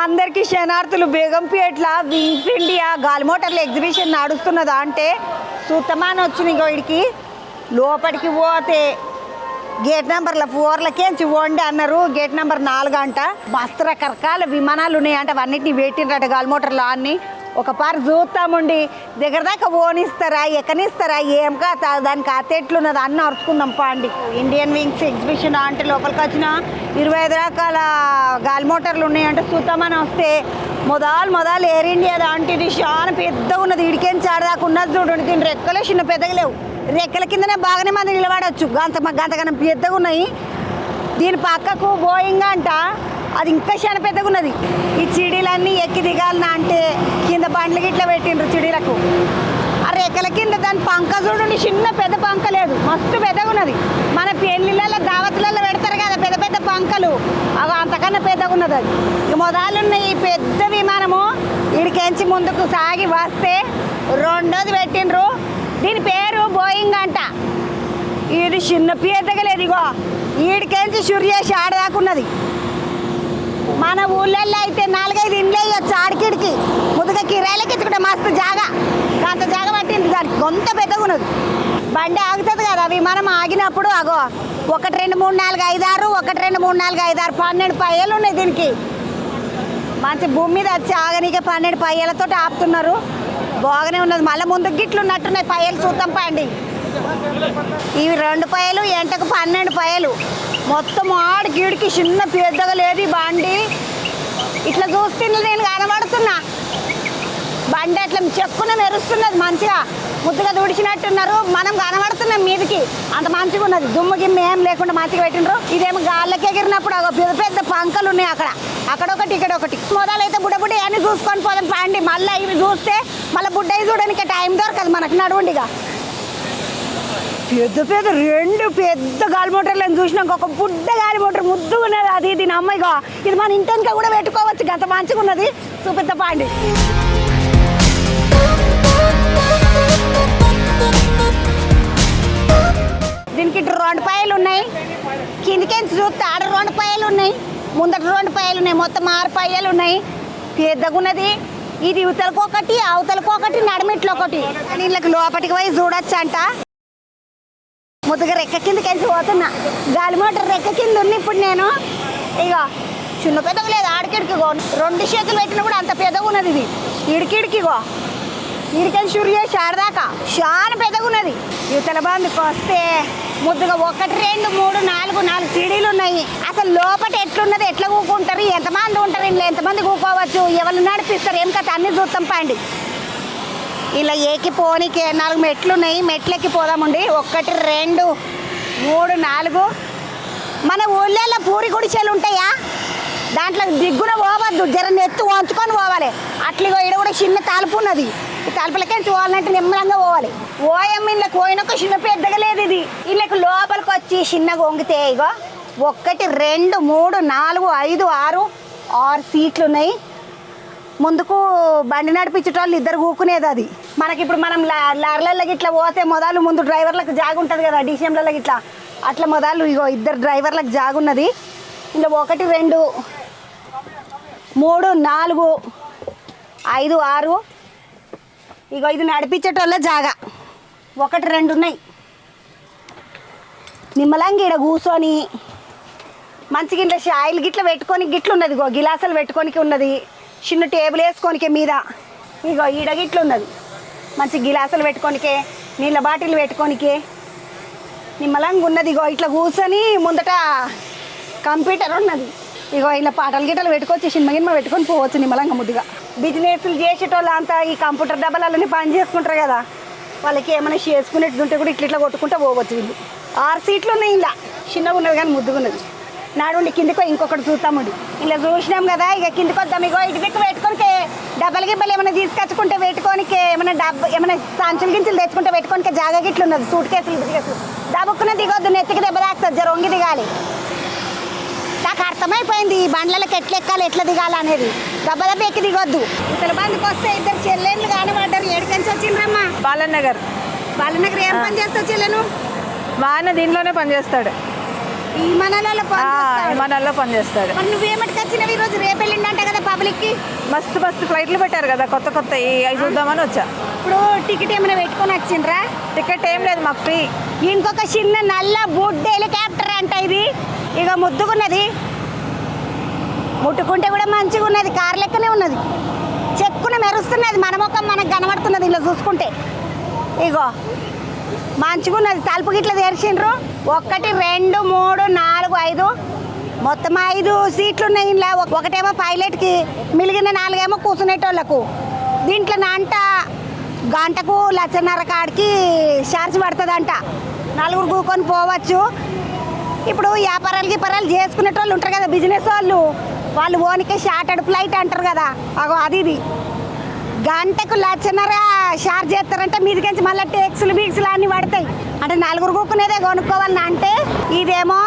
అందరికీ శనార్థులు. బేగంపేట్ల wings India గాలి మోటార్ల exhibition నడుస్తున్నదా అంటే సుత్తమాన వచ్చినాయి. వీడికి లోపలికి పోతే గేట్ నెంబర్ల 4 వండి అన్నారు. గేట్ నెంబర్ 4 అంట. మస్తు రకరకాల విమానాలు ఉన్నాయంట. అవన్నిటిని పెట్టినట గాలి మోటార్లు అన్నీ. ఒక పారు చూస్తామండి. దగ్గర దాకా ఓనిస్తారా, ఎక్కనిస్తారా, ఏం కాదు దానికి అతెట్లున్నది అన్నీ అరుచుకుందాం పాండి. ఇండియన్ వింగ్స్ ఎగ్జిబిషన్ అంటే లోపలికి వచ్చిన 25 రకాల గాలి మోటార్లు ఉన్నాయంటే చూద్దామని వస్తే మొదలు ఎయిర్ ఇండియా అంటే ఇది చాలా పెద్దగా ఉన్నది. ఇడికేం చాడదాకా ఉన్నది చూడండి. దీని రెక్కలే చిన్న పెద్దగా లేవు. రెక్కల కిందనే బాగానే మంది నిలబడవచ్చు. గంతకన్నా పెద్దగా ఉన్నాయి. దీని పక్కకు బోయింగ్ అంట, అది ఇంకా చాలా పెద్దగా ఉన్నది. ఈ చిడీలన్నీ ఎక్కి దిగాలనా అంటే కింద బండ్లు గిట్ల పెట్టిండ్రు చిడీలకు. ఆ రెక్కల కింద దాని పంక చూడండి, చిన్న పెద్ద పంక లేదు, మస్తు పెద్దగా ఉన్నది. మన పెళ్ళిళ్ళ దావతులలో పెడతారు కదా పెద్ద పెద్ద పంకలు, అవి అంతకన్నా పెద్దగా ఉన్నది. అది మొదలున్న ఈ పెద్ద విమానము ఇడికెంచి ముందుకు సాగి వస్తే రెండోది పెట్టిండ్రు. దీని పేరు బోయింగ్ అంట. ఇది చిన్న పెద్దగా లేదు. ఇగో ఈడికెంచి సూర్యేసి ఆడదాకున్నది. మన ఊళ్ళల్లో అయితే 4-5 ఇండ్లు వేయచ్చు ఆడికిడికి. ముదుగా కిరాయిలకి ఎత్తుకుంటే మస్తు జాగా, అంత జాగా పట్టింది. దానికి కొంత పెద్దగా ఉన్నది. బండి ఆగుతుంది కదా, విమానం ఆగినప్పుడు అగో 1 2 3 4 5 6 1 2 3 4 5 6 12 పయ్యలు ఉన్నాయి దీనికి. మంచి భూమి మీద వచ్చి ఆగనికే 12 పయ్యలతో ఆపుతున్నారు. బాగానే ఉన్నది. మళ్ళీ ముందుకు గిట్లు ఉన్నట్టున్నాయి పయ్యలు. చూద్దాం పండి. ఇవి 2 పయ్యలు, ఎంటకు 12 పయ్యలు. మొత్తం ఆడి గీడికి చిన్న పెద్దగా లేదు ఈ బండి. ఇట్లా చూస్తే నేను కనబడుతున్నా. బండి అట్లా చెక్కున మెరుస్తున్నది. మంచిగా ముద్దుగా దుడిచినట్టున్నారు. మనం కనబడుతున్నాం మీదికి. అంత మంచిగా ఉన్నది. దుమ్ము గిమ్మ ఏం లేకుండా మంచిగా పెట్టిండ్రు. ఇదేమో గాళ్ళకి ఎగిరినప్పుడు పెద్ద పెద్ద పంకలు ఉన్నాయి అక్కడొకటి ఇక్కడొకటి. మొదలైతే బుడ్డ అని చూసుకొని పోదాం పండి. మళ్ళీ ఇవి చూస్తే మళ్ళీ బుడ్డవి చూడడానికి టైం దొరకదు మనకు. నడవండిగా పెద్ద 2 పెద్ద గాలి మోటార్లను చూసినాక ఒక బుడ్డ గాలి మోటార్ ముద్దుగా ఉన్నది. అది దీని అమ్మాయిగా ఇది మన ఇంటెనక కూడా పెట్టుకోవచ్చు. అంత మంచిగా ఉన్నది. చూపిద్ద పాండి. దీనికి 2 పయ్యలు ఉన్నాయి. కిందికేంచి చూస్తే ఆడ 2 పయ్యలు ఉన్నాయి, ముందట 2 పయ్యలు ఉన్నాయి. మొత్తం 6 పయ్యలు ఉన్నాయి. పెద్దగా ఉన్నది. ఇది ఇవతలకొకటి అవతలకొకటి నడిమిట్లో ఒకటి. నీళ్ళకి లోపలికి పోయి చూడొచ్చు అంట. ముద్దుగా రెక్క కిందకెళ్ళి పోతున్నా. గాలి మోటార్ రెక్క కింద ఉంది ఇప్పుడు నేను. ఇక చిన్న పెద్దగా లేదు ఆడికిడికిగో. 2 చేతులు పెట్టినా కూడా అంత పెద్దగా ఉన్నది. ఇది ఇడికిడికిగో ఇడికెళ్ళి షురు చేసి ఆడదాకా చాలా పెద్దగా ఉన్నది. ఇవతల బందుకు వస్తే ముద్దుగా 1 2 3 4 సీడీలు ఉన్నాయి. అసలు లోపల ఎట్లున్నది, ఎట్లా కూకుంటారు, ఎంతమంది ఉంటారు, ఇంట్లో ఎంతమంది కూకోవచ్చు, ఎవరు నడిపిస్తారు, ఏం కథ అన్నీ చూస్తాం పండి. ఇలా పోనీకి 4 మెట్లు ఉన్నాయి. మెట్లెక్కి పోదామండి. 1 2 3 4. మన ఊళ్ళల్లో పూరి గుడిసెలు ఉంటాయా, దాంట్లో దిగ్గున పోవద్దు, జర నెత్తు వంచుకొని పోవాలి. అట్లా ఇక్కడ కూడా చిన్న తలుపు ఉన్నది. ఈ తలుపులకేంచి పోవాలంటే నిమ్మలంగా పోవాలి. ఓఎమ్మిళ్ళకి పోయినాక చిన్న పెద్దగా లేదు. ఇది వీళ్ళకి లోపలికి వచ్చి చిన్నగా వంగితే ఇగో 1 2 3 4 5 6 సీట్లు ఉన్నాయి. ముందుకు బండి నడిపించేటోళ్ళు 2 కూకునేది. అది మనకి ఇప్పుడు మనం లారీలకి ఇట్లా పోతే మొదలు ముందు డ్రైవర్లకు జాగు ఉంటుంది కదా, డిసిఎంలకి ఇట్లా అట్లా మొదలు ఇగో 2 డ్రైవర్లకు జాగు ఉన్నది. ఇలా 1 2 3 4 5 6 ఇగో ఇది నడిపించేటోళ్ళ జాగా 1 2 ఉన్నాయి. నిమ్మలంగా ఇక్కడ కూర్చొని మంచిగా ఇంట్లో షాయిలు గిట్ల పెట్టుకొని గిట్లు ఉన్నది. ఇగో గిలాసాలు పెట్టుకోనికి ఉన్నది. చిన్న టేబుల్ వేసుకోనికే మీద ఇగో ఈడ గిట్లు ఉన్నది. మంచి గిలాసులు పెట్టుకోనికే, నీళ్ళ బాటిల్ పెట్టుకోనికే నిమ్మలంగా ఉన్నది. ఇగో ఇట్లా కూర్చొని ముందట కంప్యూటర్ ఉన్నది. ఇగో ఇలా పాటలు గిట్టలు పెట్టుకోవచ్చు, సినిమా పెట్టుకొని పోవచ్చు నిమ్మలంగా ముద్దుగా. బిజినెస్లు చేసేటోళ్ళు అంతా ఈ కంప్యూటర్ డబ్బాలన్నీ పని చేసుకుంటారు కదా, వాళ్ళకి ఏమైనా చేసుకునేది ఉంటే కూడా ఇట్లా కొట్టుకుంటూ పోవచ్చు. వీళ్ళు 6 సీట్లు ఉన్నాయి. ఇలా చిన్నగా ఉన్నది కానీ ముద్దుగా ఉన్నది. నాడుండి కిందికో ఇంకొకటి చూస్తామండి. ఇలా చూసినాం కదా, ఇక కిందికి వద్దాం. ఇగో ఇటు దిక్కు పెట్టుకోనికే డబ్బలు గిబ్బలు ఏమైనా తీసుకొచ్చుకుంటే పెట్టుకోనికే, ఏమైనా సంచులు గించులు తెచ్చుకుంటే పెట్టుకోనికే జాగా గిట్లు ఉన్నది. సూట్ కేసులు దబ్బుక్కునే దిగొద్దు, నెత్తికి దెబ్బ తాకుతుంది. జర వంగి దిగాలి. నాకు అర్థమైపోయింది ఈ బండ్లకి ఎట్లా ఎక్కాలి, ఎట్లా దిగాలి అనేది. దెబ్బ ఎక్కి దిగొద్దు. ఇతర బండికి వస్తే 2 చెల్లెళ్ళు కానిపడ్డారు. ఏడికంచి వచ్చిండ్రమ్మా? బాలనగర్. బాలనగర్ ఏం పని చేస్తావు చెల్లెను? మా ఆయన దీంట్లోనే పనిచేస్తాడు. ఈ మనలలో విమానాల్లో పనిచేస్తాడు. మరి నువ్వేమటికి వచ్చినవి ఈరోజు రేపు వెళ్ళిందంట కదా పబ్లిక్కి? మస్తు ఫ్లైట్లు పెట్టారు కదా కొత్త అవి చూద్దామని వచ్చా. ఇప్పుడు టికెట్ ఏమైనా పెట్టుకొని వచ్చిండ్రా? టికెట్ ఏం లేదు, మాకు ఫ్రీ. ఇంకొక చిన్న నల్ల బుడ్ హెలికాప్టర్ అంట ఇది. ఇక ముద్దుకున్నది, ముట్టుకుంటే కూడా మంచిగా ఉన్నది, కారు లెక్కనే ఉన్నది, చెక్కున మెరుస్తున్నది, మన ముఖం మనకు కనబడుతున్నది ఇలా చూసుకుంటే. ఇగో మంచిగా ఉన్నది, తలుపు గిట్ల తెరిచిండ్రు. 1 2 3 4 5 మొత్తం 5 సీట్లు ఉన్నాయి. ఇంట్లో ఒకటేమో పైలట్కి, మిగిలిన 4 ఏమో కూర్చునేటోళ్ళకు. దీంట్లో అంట గంటకు 1,50,000 కాడికి ఛార్జ్ పడుతుందంట. 4 కూకొని పోవచ్చు. ఇప్పుడు వ్యాపారాలు చేసుకునేటోళ్ళు ఉంటారు కదా, బిజినెస్ వాళ్ళు ఓనికే షార్టెడ్ ఫ్లైట్ అంటారు కదా, అగో అది ఇది. గంటకు 1,50,000 ఛార్జ్ చేస్తారంటే మీదికించి మళ్ళీ ట్యాక్సులు బీక్సులు అన్నీ పడతాయి. అంటే 4 కూకునేదే కొనుక్కోవాలని. అంటే ఇదేమో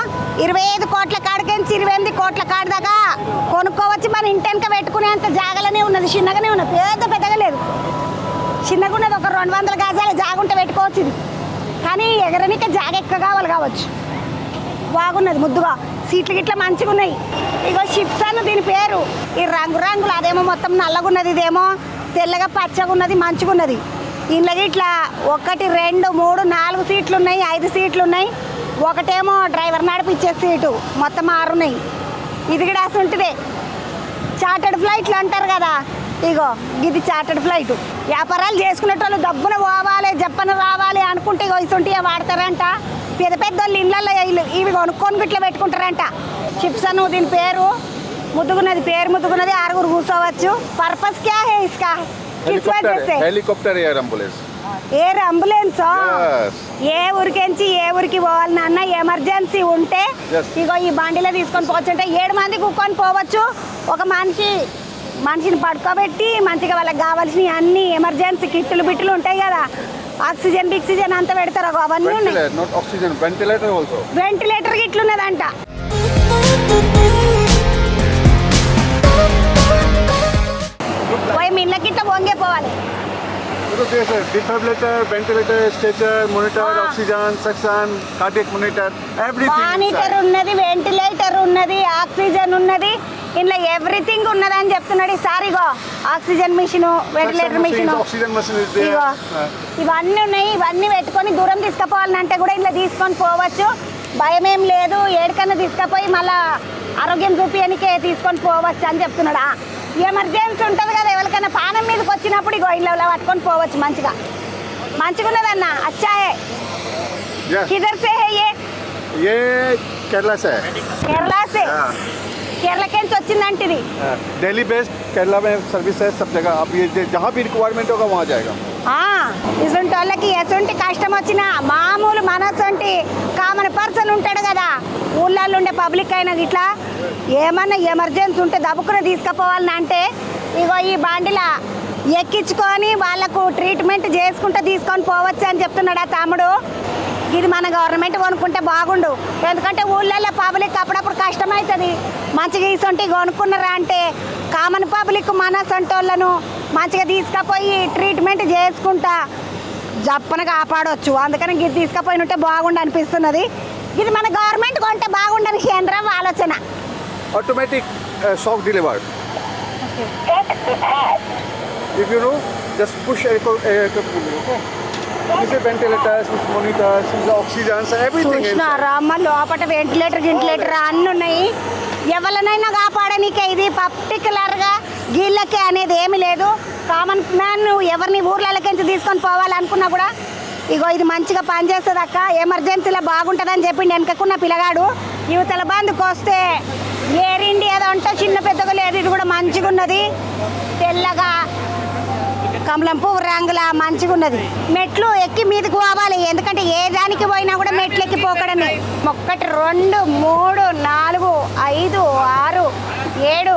25 కోట్ల కాడికించి 28 కోట్ల కాడి దాకా కొనుక్కోవచ్చు. మన ఇంటెనక పెట్టుకునేంత జాగలనే ఉన్నది, చిన్నగానే ఉన్నది, పెద్దగా లేదు, చిన్నగా ఉన్నది. ఒక 200 గజాల జాగుంటే పెట్టుకోవచ్చు ఇది. కానీ ఎగరనిక జాగ ఎక్కువ కావచ్చు. బాగున్నది, ముద్దుగా, సీట్లు గిట్లా మంచిగా ఉన్నాయి. ఇగో షిప్స్ అన్న దీని పేరు. ఈ రంగులు అదేమో మొత్తం నల్లగున్నది, ఇదేమో తెల్లగా పచ్చగా ఉన్నది, మంచిగా ఉన్నది. ఇంట్లో ఇట్లా 1 2 3 4 సీట్లు ఉన్నాయి, 5 సీట్లు ఉన్నాయి. ఒకటేమో డ్రైవర్ నడిపించే సీటు, మొత్తం 6 ఉన్నాయి. ఇది కూడా అసలుంటిదే, చార్టెడ్ ఫ్లైట్లు అంటారు కదా, ఇగో ఇది చార్టెడ్ ఫ్లైట్. వ్యాపారాలు చేసుకునేటోళ్ళు దబ్బున పోవాలి, జప్పన రావాలి అనుకుంటే ఇగో ఇసుంటిగా వాడతారంట. పెద్ద వాళ్ళు ఇళ్ళల్లో ఇవి కొనుక్కొని గిట్లా పెట్టుకుంటారంట. చిప్స్ అను దీని పేరు. ముద్దుగున్నది, పేరు ముద్దుగున్నది, 6 కూర్చోవచ్చు. పర్పస్ క్యా హే ఇస్కా? Helicopter air ambulance. Air ambulance. ఏ ఊరికెంచి ఏ ఊరికి పోవాలి నాన్న, ఎమర్జెన్సీ ఉంటే ఇగో ఈ బండిలో తీసుకొని పోవచ్చు. అంటే 7 మంది కూర్చొని పోవచ్చు. ఒక మనిషిని పడుకోబెట్టి మంచిగా వాళ్ళకి కావాల్సినవి అన్ని ఎమర్జెన్సీ కిట్లు బిట్టులు ఉంటాయి కదా, ఆక్సిజన్ అంతా పెడతారు, అవన్నీ ఉన్నాయి. వెంటిలేటర్ గిట్లున్నదంట. పోయి మిల్ల గిట్ల వంగే పోవాలి. Defibrillator, ventilator, stretcher, monitor, oxygen, suction, cardiac monitor, everything. Monitor ఉన్నది, వెంటిలేటర్ ఉన్నది, ఆక్సిజన్ ఉన్నది, ఇంట్లో ఎవ్రీథింగ్ ఉన్నది అని చెప్తున్నాడు. ఈసారిగో ఆక్సిజన్ మిషన్, వెంటిలేటర్ మిషన్, ఇగో ఇవన్నీ ఉన్నాయి. ఇవన్నీ పెట్టుకొని దూరం తీసుకుపోవాలంటే కూడా ఇంట్లో తీసుకొని పోవచ్చు, భయం ఏం లేదు. ఏడికన్నా తీసుకుపోయి మళ్ళా ఆరోగ్యం చూపించడానికే తీసుకొని పోవచ్చు అని చెప్తున్నాడు. ఎమర్జెన్సీ ఉంటుంది కదా, ఎవరికైనా పానం మీదకి వచ్చినప్పుడు ఇగో ఇళ్ళ పట్టుకొని పోవచ్చు. మంచిగా ఉన్నదన్న. అచ్చా హే. కిధర్ సే హే ये केरला से है. केरला के వచ్చిందంటే ఇది दिल्ली बेस्ड केरला में सर्विस है सब जगह. आप ये जहाँ भी रिक्वायरमेंट होगा वहाँ जाएगा. ఇటువంటి వాళ్ళకి ఎటువంటి కష్టం వచ్చినా మామూలు మనసంటి కామన్ పర్సన్ ఉంటాడు కదా, ఊళ్ళల్లో ఉండే పబ్లిక్ అయినా ఇట్లా ఏమన్నా ఎమర్జెన్సీ ఉంటే దబ్బుకుని తీసుకుపోవాలని అంటే ఇగో ఈ బండిలా ఎక్కించుకొని వాళ్ళకు ట్రీట్మెంట్ చేసుకుంటూ తీసుకొని పోవచ్చు అని చెప్తున్నాడు ఆ తమ్ముడు. ఇది మన గవర్నమెంట్ కొనుక్కుంటే బాగుండు, ఎందుకంటే ఊళ్ళల్లో పబ్లిక్ అప్పుడప్పుడు కష్టమవుతుంది. మంచిగా ఇసొంటి కొనుక్కున్నారా అంటే కామన్ పబ్లిక్ మన సొంటోళ్ళను మంచిగా తీసుకుపోయి ట్రీట్మెంట్ చేసుకుంటా జప్పన కాపాడవచ్చు. అందుకని ఇది తీసుకుపోయినట్టే బాగుండు అనిపిస్తున్నది. ఇది మన గవర్నమెంట్ కొంటే బాగుండని కేంద్రం ఆలోచన. Automatic shock delivered. If you know, just push ventilators, monitors, oxygens, everything. చూసినారా అమ్మ, లోపల వెంటిలేటర్ అన్నీ ఉన్నాయి. ఎవరినైనా కాపాడనీకే ఇది, పర్టికులర్గా వీళ్ళకే అనేది ఏమి లేదు. కామన్ మ్యాన్ ఎవరిని ఊర్లకి తీసుకొని పోవాలనుకున్నా కూడా ఇగో ఇది మంచిగా పనిచేస్తుంది అక్క, ఎమర్జెన్సీలో బాగుంటుందని చెప్పిండి వెనకకున్న పిల్లగాడు. యువతల బంధుకు వస్తే ఎయిర్ ఇండియా అంటే చిన్న పెద్దగా లేదు, ఇది కూడా మంచిగా ఉన్నది, తెల్లగా కమలం పువ్వు రంగులా మంచిగా ఉన్నది. మెట్లు ఎక్కి మీదకి పోవాలి, ఎందుకంటే ఏ దానికి పోయినా కూడా మెట్లు ఎక్కి పోకడమే. 1 2 3 4 5 6 7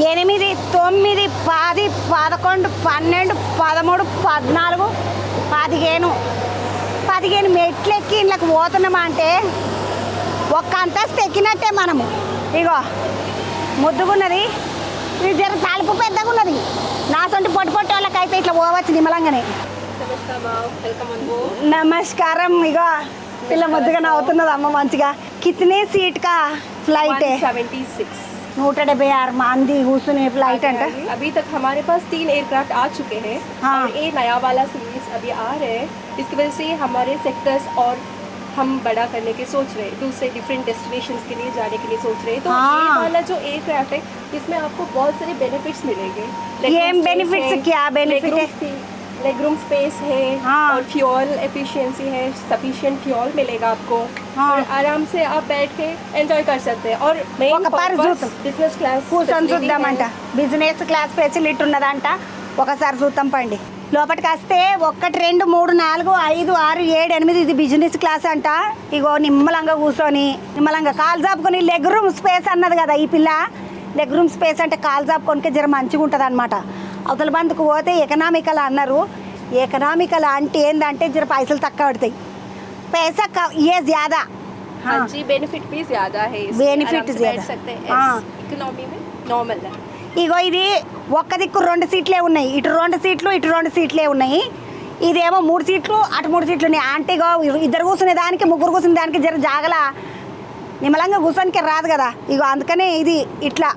8 9 10 11 12 13 14 15 మెట్లు ఎక్కి ఇళ్ళకి పోతున్నామా అంటే ఒక్క అంతస్తు ఎక్కినట్టే మనము. ఇగో ముద్దుగున్నది, ఇది జర తలుపు పెద్దగా ఉన్నది. నా సొంటి పొట్టి వాళ్ళకైతే ఇట్లా పోవచ్చు నిమ్మలంగానే. నమస్కారం. ఇగో పిల్ల ముద్దుగా నవ్వుతున్నది అమ్మ మంచిగా. कितने सीट का फ्लाइट है? 176। 176 మంది కూర్చునే ఫ్లైట్ అంట. अभी तक हमारे पास 3 एयरक्राफ्ट आ चुके हैं हाँ। और ये नया वाला सीरीज अभी आ रहे हैं, इसकी वजह से हमारे सेक्टर्स और हम बड़ा करने की सोच रहे हैं, दूसरे डिफरेंट डेस्टिनेशंस के लिए जाने के लिए सोच रहे हैं. तो हाँ। ये वाला जो एयरक्राफ्ट है इसमें आपको बहुत सारे बेनिफिट्स मिलेंगे. ये benefits क्या benefit है? लेग रूम स्पेस है हाँ। और फ्यूल एफिशिएंसी है, सफिशिएंट फ्यूल मिलेगा आपको हाँ। और आराम से आप बैठ के एंजॉय कर सकते हैं. और मेन ఒక పర్ చూద్దాం. बिजनेस क्लास కూర్చొని చూద్దామంట. బిజినెస్ క్లాస్ ఫెసిలిటీ ఉన్నదంట. ఒకసారి చూద్దాం పండి. లోపలికి వస్తే 1 2 3 4 5 6 7 8 ఇది బిజినెస్ క్లాస్ అంట. ఇగో నిమ్మలంగా కూర్చొని నిమ్మలంగా కాలు జాపుకొని లెగ్ రూమ్ స్పేస్ అన్నది కదా ఈ పిల్ల. లెగ్ రూమ్ స్పేస్ అంటే కాలు జాపుకొనికే జర మంచిగా ఉంటుంది అనమాట. అవతల బందుకు పోతే ఎకనామికల్ అన్నారు. ఎకనామికల్ అంటే ఏంటంటే జర పైసలు తక్కువ పడతాయి. पैसा का ये ज़्यादा. हाँ जी, बेनिफिट भी ज़्यादा है. Benefit आराम से ज़्यादा. बैठ सकते हैं. हाँ. इकोनॉमी में नॉर्मल है. ఇగో ఇది ఒక్క దిక్కు 2 సీట్లే ఉన్నాయి. ఇటు 2 సీట్లు ఇటు 2 సీట్లే ఉన్నాయి. ఇదేమో 3 సీట్లు అటు 3 సీట్లు ఉన్నాయి. అంటే ఇగో ఇద్దరు కూర్చునే దానికి ముగ్గురు కూర్చునే దానికి జర జాగల నిమ్మలంగా కూర్చోనికి రాదు కదా. ఇగో అందుకనే ఇది ఇట్లా.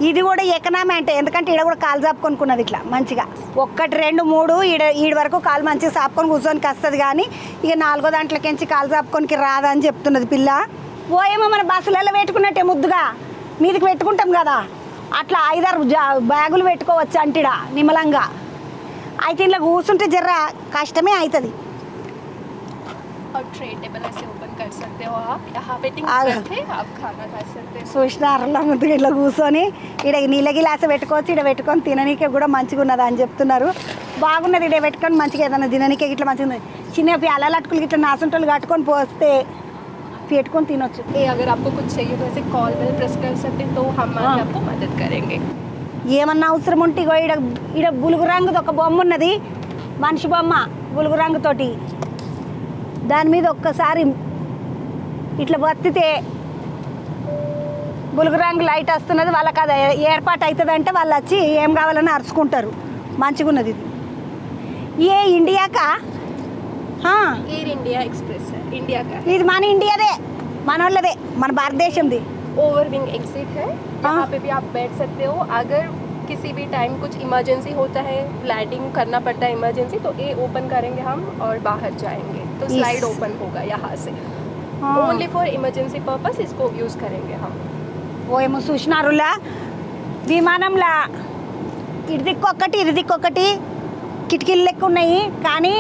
ఇది కూడా ఎకనామీ అంటే ఎందుకంటే ఈడ కూడా కాలు చాపుకొనుకున్నది ఇట్లా మంచిగా 1 2 3 ఈడ వరకు కాలు మంచిగా చాపుకొని కూర్చోనికి వస్తుంది. కానీ ఇక 4వ దాంట్లోకించి కాలు చాపుకొనికి రాదని చెప్తున్నది పిల్ల. పోయేమో మన బస్సులలో పెట్టుకున్నట్టే ముద్దుగా మీదికి పెట్టుకుంటాం కదా అట్లా 5-6 బ్యాగులు పెట్టుకోవచ్చు అంటిడా నిమ్మలంగా. అయితే ఇంట్లో కూర్చుంటే జర్ర కష్టమే అవుతుంది. और ट्रे टेबल ऐसे ओपन कर सकते हो आप. यहाँ वेटिंग आगे। है, आप खाना खा सकते हो. చూసినారలా ముద్దుగా ఇట్లా కూర్చొని ఈడ నీళ్ళ గిలాస పెట్టుకోవచ్చు. ఈడ పెట్టుకొని తిననీకే కూడా మంచిగా ఉన్నది అని చెప్తున్నారు. బాగున్నది. ఈడ పెట్టుకొని మంచిగా ఏదైనా తిననీకే ఇట్లా మంచిగా ఉన్నది. చిన్న ప్యాలలు అట్టుకులు ఇట్లా నాసుంటలు కట్టుకొని పోస్తే పెట్టుకొని తినొచ్చు. ये अगर आपको कुछ चाहिए तो ऐसे कॉल बेल प्रेस कर सकते हैं तो हम हाँ। आपको मदद करेंगे. ఏమన్నా అవసరం ఉంటే ఇగో ఈడ ఈడ బులుగు రంగుది ఒక బొమ్మ ఉన్నది. మనిషి బొమ్మ బులుగు రంగుతోటి. దాని మీద ఒక్కసారి ఇట్లా బతితే బులుగు రంగు లైట్ వస్తున్నది. వాళ్ళకి అది ఏర్పాటు అవుతుంది అంటే వాళ్ళు వచ్చి ఏం కావాలని అరుచుకుంటారు. మంచిగా ఉన్నది ఇది. ఏ ఇండియాకా? एयर इंडिया एक्सप्रेस है, इंडिया का है. ఇది మన ఇండియాదే మన వాళ్ళదే మన భారతదేశంది. ओवर विंग एग्जिट है, यहाँ पे भी आप बैठ सकते हो. अगर किसी भी टाइम कुछ इमरजेंसी होता है, लैंडिंग करना पड़ता है इमरजेंसी, तो ये ओपन करेंगे हम और बाहर जाएंगे तो Yes. स्लाइड ओपन होगा यहाँ से. ओनली फॉर इमरजेंसी पर्पस इसको यूज़ करेंगे हम. ఓ ఏమో చూసినారులా విమానంలా ఇటు దిక్కొక్కటి ఇటు దిక్కొక్కటి కిటికీలు లెక్క ఉన్నాయి. కానీ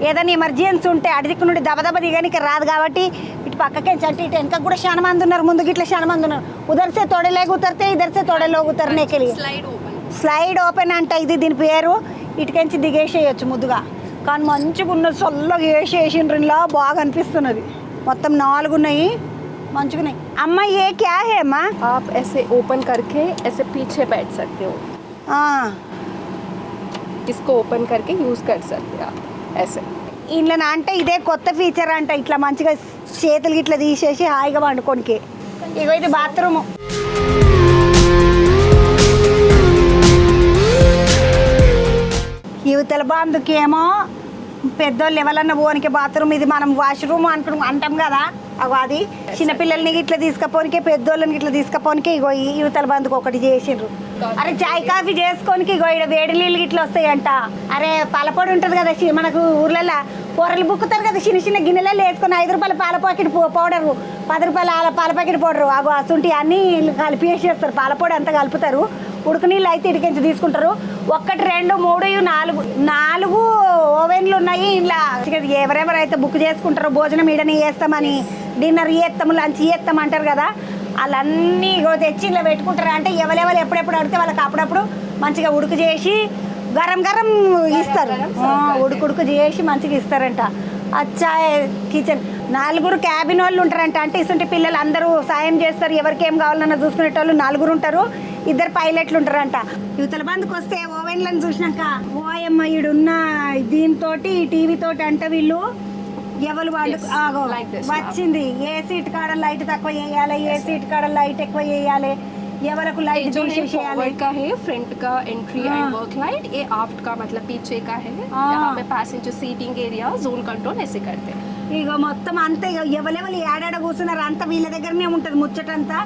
ఏదైనా ఎమర్జెన్సీ ఉంటే అటు దిక్కు నుండి దబదబ దిగడానికి రాదు కాబట్టి ఇటు పక్కకే అంటే ఇటు వెనక కూడా చాలా మంది ఉన్నారు. ముందుకు ఇట్లా చాలా మంది ఉన్నారు. ఉదర్సే తోడలే ఉతరితే ఇదర్సే తోడలో ఉతరనేకి स्लाइड ओपन. స్లైడ్ ఓపెన్ అంట ఇది దీని పేరు. ఇటుకెంచి దిగేసేయచ్చు ముద్దుగా. కానీ మంచిగా ఉన్నది. సొల్లగా వేసేసిండ్రు. ఇలా బాగా అనిపిస్తున్నది. మొత్తం 4 ఉన్నాయి. మంచిగా ఉన్నాయి. అమ్మ ఏ క్యా హే అమ్మా? आप ऐसे ओपन करके ऐसे पीछे बैठ सकते हो. इसको ओपन करके यूज़ कर सकते हो आप ऐसे. ఇంట్లో అంటే ఇదే కొత్త ఫీచర్ అంట. ఇట్లా మంచిగా చేతులు ఇట్లా తీసేసి హాయిగా వండుకోనికి. ఇగో ఇది బాత్రూము. యువతల బంధుకి ఏమో పెద్దోళ్ళు ఎవరన్నా పోనికి బాత్రూమ్. ఇది మనం వాష్రూమ్ అంటాం కదా. అగో అది చిన్నపిల్లల్ని ఇట్లా తీసుకపోనికే పెద్దోళ్ళని ఇట్లా తీసుకపోనికే ఇగో ఈ యువతల బంధుకు ఒకటి చేసిండ్రు. అరే చాయ్ కాఫీ చేసుకోనికి ఇగో ఇక్కడ వేడి నీళ్ళు ఇట్లా వస్తాయంట. అరే పాలపొడి ఉంటుంది కదా మనకు ఊర్లలో కూరలు బుక్కుతారు కదా చిన్న చిన్న గిన్నెలలో వేసుకొని 5 రూపాయల పాల ప్యాకెట్ పౌడరు 10 రూపాయల పాల ప్యాకెట్ పౌడరు అగో అసుంటి అన్నీ కలిపి వేసేస్తారు. పాలపొడి అంతా కలుపుతారు. ఉడుకు నీళ్ళు అయితే ఇటుకెంచి తీసుకుంటారు. 1 2 3 4 ఓవెన్లు ఉన్నాయి. ఇలా ఎవరెవరైతే బుక్ చేసుకుంటారో భోజనం ఈడని చేస్తామని డిన్నర్ చేస్తాము లంచ్ చేస్తాం అంటారు కదా వాళ్ళన్నీ తెచ్చి ఇలా పెట్టుకుంటారు. అంటే ఎవరెవరు ఎప్పుడెప్పుడు అడిగితే వాళ్ళకి అప్పుడప్పుడు మంచిగా ఉడుకు చేసి గరం గరం ఇస్తారు. ఉడుకు చేసి మంచిగా ఇస్తారంట. అచ్చా కిచెన్ 4 క్యాబిన్ వాళ్ళు ఉంటారంట. అంటే ఇసుంటి పిల్లలు అందరూ సాయం చేస్తారు. ఎవరికి ఏం కావాలన్నా చూసుకునేటోళ్ళు 4 ఉంటారు. 2 పైలట్లు ఉంటారంట. యువతల బందుకు వస్తే ఓవెన్లను చూసినాక ఓఎమ్మ ఈడున్న దీంతో టీవీ తోటి అంటే వీళ్ళు ఎవరు వాళ్ళు వచ్చింది. ఏ సీట్ కాడ లైట్ తక్కువ వేయాలి, ఏ సీట్ కాడ లైట్ ఎక్కువ వేయాలి, ఎవరికి ये లైట్ जो है తీసేసేయాలి फॉरवर्ड का है, फ्रंट का एंट्री हाँ। एंड वर्क लाइट, ये आफ्ट का मतलब पीछे का है। हाँ। यहाँ पे passenger seating area, zone control ऐसे करते हैं। ఇక మొత్తం అంతే ఇక ఎవరెవరు ఏడాడ కూర్చున్నారు అంతా వీళ్ళ దగ్గరనే ఉంటుంది ముచ్చటంతా.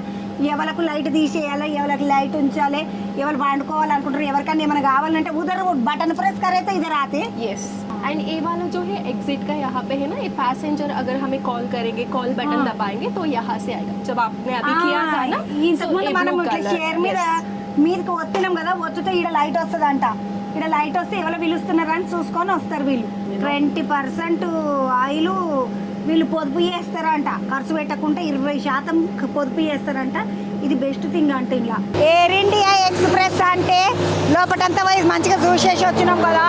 ఎవరికి లైట్ తీసేయాలి, ఎవరికి లైట్ ఉంచాలి, ఎవరు వండుకోవాలనుకుంటారు, ఎవరికైనా ఏమైనా కావాలంటే ఉదర్ బటన్ ప్రెస్ కరైతే ఇधर आते यस एंड ये वाला जो है एग्जिट का यहाँ पे है ना, ये पैसेंजर अगर हमें कॉल करेंगे, कॉल बटन हाँ। दबाएंगे तो यहाँ से आएगा। जब आपने अभी किया था ना, ఇంతకుముందు ये మనం blue ఇట్లా colour, షేర్ మీద yes. మీదకి వస్తున్నాం కదా, వచ్చితే ఈడ లైట్ వస్తుందంట. ఈడ లైట్ వస్తే ఎవరు పిలుస్తున్నారు అని చూసుకొని వస్తారు వీళ్ళు. 20% ఆయిల్ వీళ్ళు పొదుపు చేస్తారంట, ఖర్చు పెట్టకుండా 20% పొదుపు చేస్తారంట. ఇది బెస్ట్ థింగ్ అంటే ఇలా ఎయిర్ ఇండియా ఎక్స్ప్రెస్ అంటే లోపటంతా వైజ్ మంచిగా చూసేసి వచ్చినాం కదా.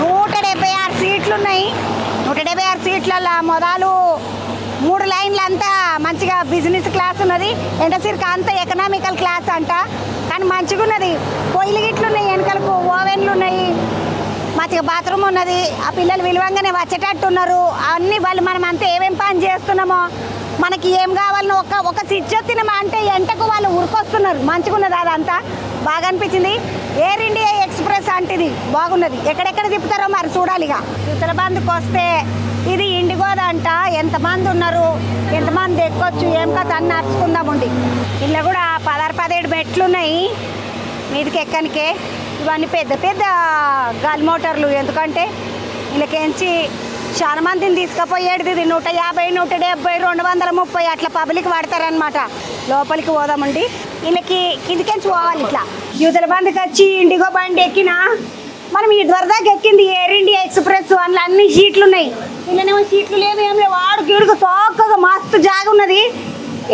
176 సీట్లు ఉన్నాయి. 176 సీట్లలో మొదలు 3 లైన్లు అంతా మంచిగా బిజినెస్ క్లాస్ ఉన్నది, ఎంటసీర్కి అంతా ఎకనామికల్ క్లాస్ అంట. కానీ మంచిగా ఉన్నది. పొయ్యిలు గిట్లు ఉన్నాయి, వెనకలకు ఓవెన్లు ఉన్నాయి, మంచిగా బాత్రూమ్ ఉన్నది. ఆ పిల్లలు విలువంగానే వచ్చేటట్టు ఉన్నారు. అన్నీ వాళ్ళు మనం అంతా ఏమేం పని చేస్తున్నామో, మనకి ఏం కావాలనో ఒక స్విచ్ వచ్చినామా అంటే ఎంటకు వాళ్ళు ఉరికొస్తున్నారు. మంచిగా ఉన్నది, అదంతా బాగా అనిపించింది. ఎయిర్ ఇండియా ఎక్స్ప్రెస్ అంటే ఇది బాగున్నది. ఎక్కడెక్కడ తిప్పుతారో మరి చూడాలి. ఇక యువతల బంద్కి వస్తే ఇది ఇండిగోదంట. ఎంతమంది ఉన్నారు, ఎంతమంది ఎక్కొచ్చు, ఏం కథ అని నడుచుకుందామండి. ఇలా కూడా 16-17 మెట్లు ఉన్నాయి మీదకి ఎక్కనికే. ఇవన్నీ పెద్ద పెద్ద గాలి మోటార్లు, ఎందుకంటే వీళ్ళకేంచి చాలా మందిని తీసుకుపోయేది. ఇది 150, 170, 230 అట్లా పబ్లిక్ పడతారనమాట. లోపలికి పోదామండి. వీళ్ళకి కిందికెంచి పోవాలి. ఇట్లా యువతల బండికి వచ్చి ఇండిగో బండి ఎక్కిన మనం ఇదివరదాకా ఎక్కింది ఎయిర్ ఇండియా ఎక్స్ప్రెస్. అందులో అన్ని సీట్లు ఉన్నాయి. వీళ్ళనేమో సీట్లు లేవు, ఏం లేవు. వాడికి ఇడుగు చోక్కగా మస్తు జాగా ఉన్నది.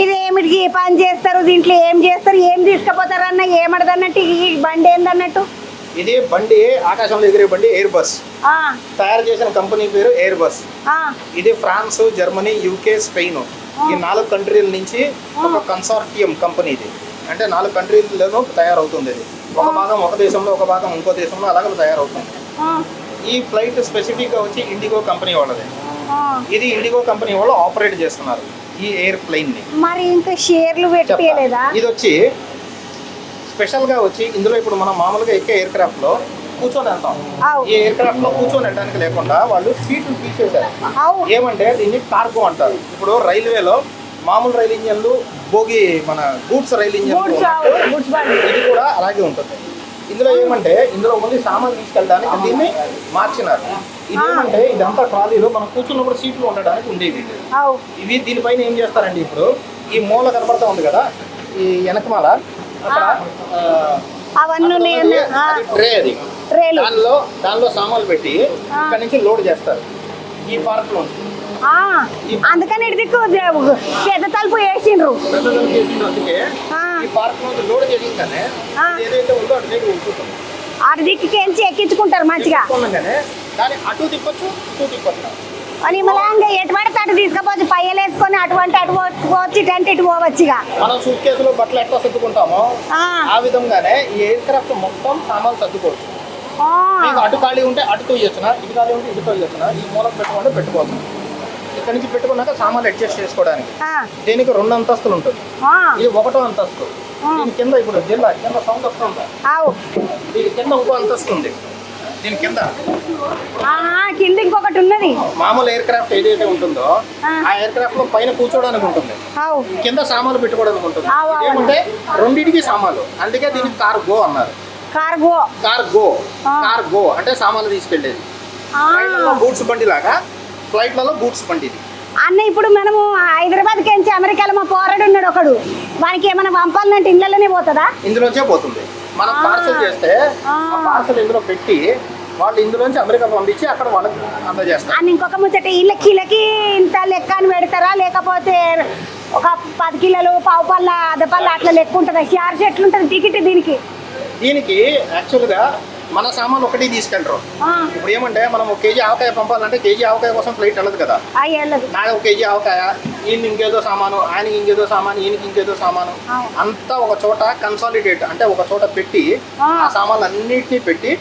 ఇది ఏమిటికి పని చేస్తారు, దీంట్లో ఏం చేస్తారు, ఏం తీసుకుపోతారు అన్న ఏమడదన్నట్టు ఈ బండి ఏందన్నట్టు. ఇది బండి ఆకాశంలో ఎగిరే బండి ఎయిర్ బస్. తయారు చేసిన కంపెనీ పేరు ఎయిర్ బస్. ఇది ఫ్రాన్స్, జర్మనీ, యూకే, స్పెయిన్ ఈ 4 కంట్రీల నుంచి ఒక కన్సార్టియం కంపెనీ ఇది. అంటే 4 కంట్రీలను తయారవుతుంది. ఇది ఒక భాగం ఒక దేశంలో, ఒక భాగం ఇంకో దేశంలో అలాగే తయారవుతుంది. ఈ ఫ్లైట్ స్పెసిఫిక్గా వచ్చి ఇండిగో కంపెనీ వాళ్ళది. ఇది ఇండిగో కంపెనీ వాళ్ళు ఆపరేట్ చేస్తున్నారు ఈ ఎయిర్ ప్లేన్ ని. మరి ఇంకా షేర్లు పెట్టలేదా? ఇది వచ్చి స్పెషల్ గా వచ్చి ఇందులో ఇప్పుడు మనం మామూలుగా ఎక్కే ఎయిర్ క్రాఫ్ట్ లో కూర్చొని వెళ్తాం. ఈ ఎయిర్ క్రాఫ్ట్ లో కూర్చొని వెళ్ళడానికి లేకుండా వాళ్ళు సీట్లు తీసేశారు. ఏమంటే దీన్ని కార్గో అంటారు. ఇప్పుడు రైల్వేలో మామూలు రైలు ఇంజన్లు, భోగి మన గూడ్స్ రైలు ఇంజన్లు, ఇది కూడా అలాగే ఉంటుంది. ఇందులో ఏమంటే ఇందులో ఓన్లీ సామాన్ తీసుకెళ్ళడానికి దీన్ని మార్చినారు. ఇదేమంటే ఇదంతా ట్రాలీలో మనం కూర్చున్నప్పుడు సీట్లు ఉండడానికి ఉండేవి. ఇవి దీనిపైన ఏం చేస్తారండి, ఇప్పుడు ఈ మూల కనపడతా ఉంది కదా, ఈ వెనకమాల అక్కడ అవన్నీ ట్రే, అది దానిలో సామాన్లు పెట్టి ఇక్కడ నుంచి లోడ్ చేస్తారు ఈ పార్క్ లో. అందుకని ఇటు పెద్ద తలుపు వేసిండ్రు. అందుకే ఈ పార్క్ లో లోడ్ చేసిందనే ఏదైతే ఉందో అటు సైడ్ ఉంచుతుంది. అటు దిక్కుకెంచి ఎక్కించుకుంటారు మంచిగా. దాన్ని అటు తిప్పొచ్చు, ఇటు తిప్పొచ్చు. అని మళ్ళీ ఎటు పడితే అటు తీసుకపోవచ్చు, పయ్యలు వేసుకొని అటువంటి అటు పోవచ్చు, ఇటు ఇటు పోవచ్చు. మనం సూట్ కేసులో బట్టలు ఎట్లా సర్దుకుంటామో ఆ విధంగానే ఈ ఎయిర్ క్రాఫ్ట్ మొత్తం సామాన్లు సర్దుకోవచ్చు. మీకు అటు ఖాళీ ఉంటే అటు తోయొచ్చునా, ఇటు ఖాళీ ఉంటే ఇటు తోయొచ్చునా, ఈ మూలకు పెట్టుకుంటే పెట్టుకోవచ్చు. ఇక్కడ నుంచి పెట్టుకున్నాక సామాన్లు అడ్జస్ట్ చేసుకోవడానికి దీనికి 2 అంతస్తులు ఉంటుంది. ఇది 1వ అంతస్తు. దీని కింద ఇప్పుడు జిల్లా కింద సౌండ్ వస్తుంది. దీని కింద ఇంకో అంతస్తు ఉంది. దీని కింద ఇంకొకటి ఉన్నది. మామూలు ఎయిర్ క్రాఫ్ట్ ఏదైతే ఉంటుందో ఆ ఎయిర్ క్రాఫ్ట్ లో పైన కూర్చోడానికి ఉంటుంది, కింద సామాన్లు పెట్టుకోవడానికి ఉంటుంది. ఏమంటే రెండింటికి సామాన్లు, అందుకే దీనికి కార్గో అన్నారు. కార్గో కార్గో కార్గో అంటే సామాన్లు తీసుకెళ్లేది. రైళ్లలో గూడ్స్ బండి లాగా, ఫ్లైట్లలో గూడ్స్ బండి. అన్న ఇప్పుడు మనము హైదరాబాద్కి ఎంచి అమెరికాలో మా పోరాడు ఉన్నాడు ఒకడు, వానికి ఏమైనా పంపాలంటే ఇళ్ళలోనే పోతుందా? ఇందులోంచే పోతుంది. మనం పార్సల్ చేస్తే ఆ పార్సల్ ఇందులో పెట్టి వాళ్ళు ఇందులోంచి అమెరికా పంపించి అక్కడ వాళ్ళకి అందజేస్తారు. అని ఇంకొక ముచ్చట, ఇళ్ళకి ఇంత లెక్క అని పెడతారా, లేకపోతే ఒక 10 కిలోలు, పావు పళ్ళ, అర్ధ పళ్ళ అట్లా లెక్క ఉంటుందా? చార్జ్ ఎట్లుంటుంది టికెట్ దీనికి? దీనికి యాక్చువల్గా మన సామాన్ ఒకటి తీసుకెళ్ళరు. ఇప్పుడు ఏమంటే మనం 1 కేజీ ఆవకాయ పంపాలంటే కేజీ ఆవకాయ కోసం ఫ్లైట్ వెళ్ళదు కదా. నాకు 1 కేజీ ఆవకాయ, ఈయన ఇంకేదో సామాను, ఆయనకి ఇంకేదో సామాను, ఈయనకి ఇంకేదో సామాను, అంతా ఒక చోట కన్సాలిడేట్ అంటే ఒక చోట పెట్టి ఆ సామాన్లు అన్నిటినీ పెట్టి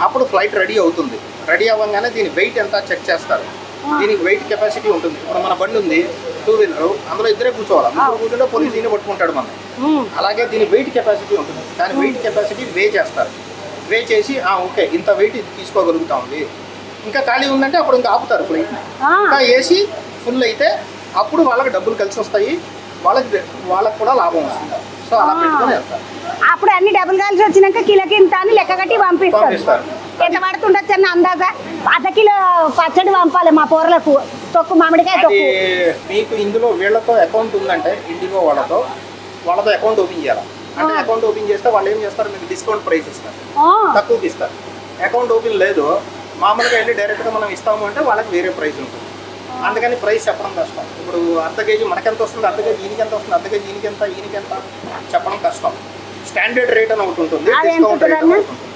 అప్పుడు ఫ్లైట్ రెడీ అవుతుంది. రెడీ అవ్వగానే దీని వెయిట్ ఎంత చెక్ చేస్తారు. దీనికి వెయిట్ కెపాసిటీ ఉంటుంది. ఇప్పుడు మన బండి ఉంది, 2 వీలర్, అందులో ఇద్దరే కూర్చోవాలి. ముగ్గురు కూర్చుంటే పోలీస్ దీన్ని పట్టుకుంటాడు మనం. అలాగే దీని వెయిట్ కెపాసిటీ ఉంటుంది. దాని వెయిట్ కెపాసిటీ వే చేస్తారు. వే చేసి ఓకే ఇంత వెయిట్ తీసుకోగలుగుతా ఉంది, ఇంకా ఖాళీ ఉందంటే అప్పుడు ఇంకా ఆపుతారు ఫ్లైట్. ఇంకా ఏసీ ఫుల్ అయితే అప్పుడు వాళ్ళకి డబ్బులు కలిసి వస్తాయి, వాళ్ళకి కూడా లాభం వస్తుంది. సో అలా పెట్టుకొని వెళ్తారు. అప్పుడు అన్ని డబ్బులు కలిసి వచ్చినాక కిలోకి ఇంత అని లెక్క కట్టి పంపిస్తారు. ఎంత పడుతుండొచ్చు అన్న అందాజా? అర్ధ కిలో పచ్చడి పంపాలి మా పోరలకు, తొక్కు మామిడికాయ తొక్కు. మీకు ఇందులో వీళ్ళతో అకౌంట్ ఉందంటే ఇండిగో వాళ్ళతో అకౌంట్ ఓపెన్ చేయాలి. అంటే అకౌంట్ ఓపెన్ చేస్తే వాళ్ళు ఏం చేస్తారు, మీకు డిస్కౌంట్ ప్రైస్ ఇస్తారు, తక్కువకి ఇస్తారు. అకౌంట్ ఓపెన్ లేదు, మామూలుగా వెళ్ళి డైరెక్ట్గా మనం ఇస్తాము అంటే వాళ్ళకి వేరే ప్రైస్ ఉంటుంది. అందుకని ప్రైస్ చెప్పడం కష్టం. ఇప్పుడు అర్ధ కేజీ మనకెంత వస్తుంది, అర్ధ కేజీ ఈయనకి ఎంత వస్తుంది, అర్ధ కేజీ ఈయనకి ఎంత, ఈయనకి ఎంత చెప్పడం కష్టం. స్టాండర్డ్ రేట్ అని ఒకటి ఉంటుంది, డిస్కౌంట్ రేట్ అని ఒకటి ఉంటుంది.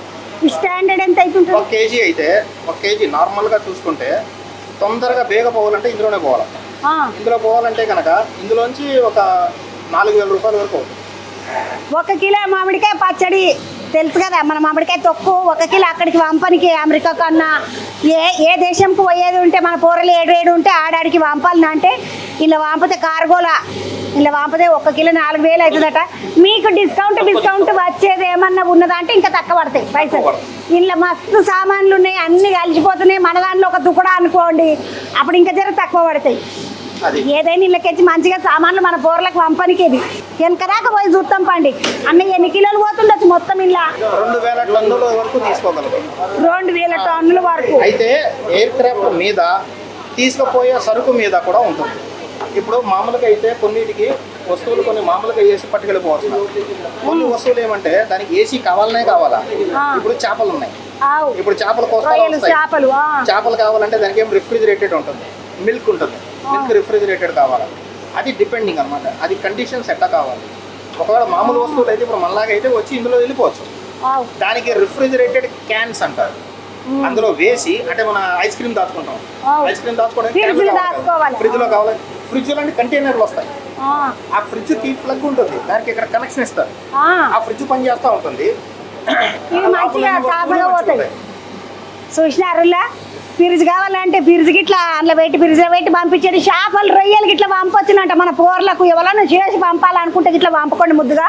స్టాండర్డ్ ఎంత అవుతుంది? 1 కేజీ అయితే 1 కేజీ నార్మల్గా చూసుకుంటే తొందరగా బేగ పోవాలంటే ఇందులోనే పోవాలి. ఇందులో పోవాలంటే కనుక ఇందులోంచి ఒక 4,000 రూపాయల వరకు అవుతుంది. 1 కిలో మామిడికాయ పచ్చడి తెలుసు కదా, మన మామిడికాయ తొక్కు 1 కిలో అక్కడికి పంపనికి అమెరికా కన్నా ఏ దేశంకు పోయేది ఉంటే మన పోరలు ఏడు ఉంటే ఆడాడికి పంపాలని అంటే ఇలా పంపితే కార్గోలా ఇలా పంపితే 1 కిలో 4,000 అవుతుందట. మీకు డిస్కౌంట్ వచ్చేది ఏమన్నా ఉన్నదా అంటే ఇంకా తక్కువ పడతాయి పైసలు. ఇంట్లో మస్తు సామాన్లు ఉన్నాయి, అన్ని కలిసిపోతున్నాయి. మన దాంట్లో ఒక దుకుడా అనుకోండి, అప్పుడు ఇంకా జర తక్కువ పడతాయి. ఏదైనా ఇళ్ళకెచ్చి మంచిగా సామాన్లు మన పోర్లకు పంపనికి వెనక దాకా పోయి చూస్తాం పండి. అన్న ఎన్ని కిలోలు పోతుండొచ్చు మొత్తం ఇలా? 2,000 టన్నుల వరకు తీసుకోగలరు. 2,000 టన్నుల వరకు. అయితే ఎయిర్ క్రాఫ్ట్ మీద తీసుకుపోయే సరుకు మీద కూడా ఉంటుంది. ఇప్పుడు మామూలుగా అయితే కొన్నిటికి వస్తువులు కొన్ని మామూలుగా ఏసీ పట్టుకెళ్ళిపోవచ్చు. కొన్ని వస్తువులు ఏమంటే దానికి ఏసీ కావాలనే కావాలా. ఇప్పుడు చేపలు ఉన్నాయి, ఇప్పుడు చేపల కోసం చేపలు కావాలంటే దానికి ఏం రిఫ్రిజిరేటెడ్ ఉంటుంది, మిల్క్ ఉంటుంది, మిల్క్ రిఫ్రిజిరేటెడ్ కావాలి. అది డిపెండింగ్ అనమాట, అది కండిషన్స్ ఎట్లా కావాలి. ఒకవేళ మామూలు వస్తువులు అయితే ఇప్పుడు మనలాగా అయితే వచ్చి ఇందులో వెళ్ళిపోవచ్చు. దానికి రిఫ్రిజిరేటెడ్ క్యాన్స్ అంటారు. అందులో వేసి అంటే మన ఐస్ క్రీమ్ దాచుకుంటాం, ఐస్ క్రీమ్ దాచుకోవడానికి ఫ్రిడ్జ్ లో కావాలి. ఫ్రిడ్జ్ లాంటి కంటైనర్లు వస్తాయి. ఆ ఫ్రిడ్జ్ కి ప్లగ్ ఉంటుంది, దానికి ఇక్కడ కనెక్షన్ ఇస్తారు. ఆ ఫ్రిడ్జ్ పని చేస్తూ ఉంటుంది. చూసినారులా ఫ్రిడ్జ్ కావాలంటే ఫ్రిడ్జ్కి ఇట్లా అందులో పెట్టి ఫ్రిడ్జ్లో పెట్టి పంపించేది. చేపలు రొయ్యలకి ఇట్లా పంపొచ్చునంట మన పోర్లకు. ఎవరైనా చేసి పంపాలనుకుంటే ఇట్లా పంపకండి ముద్దుగా.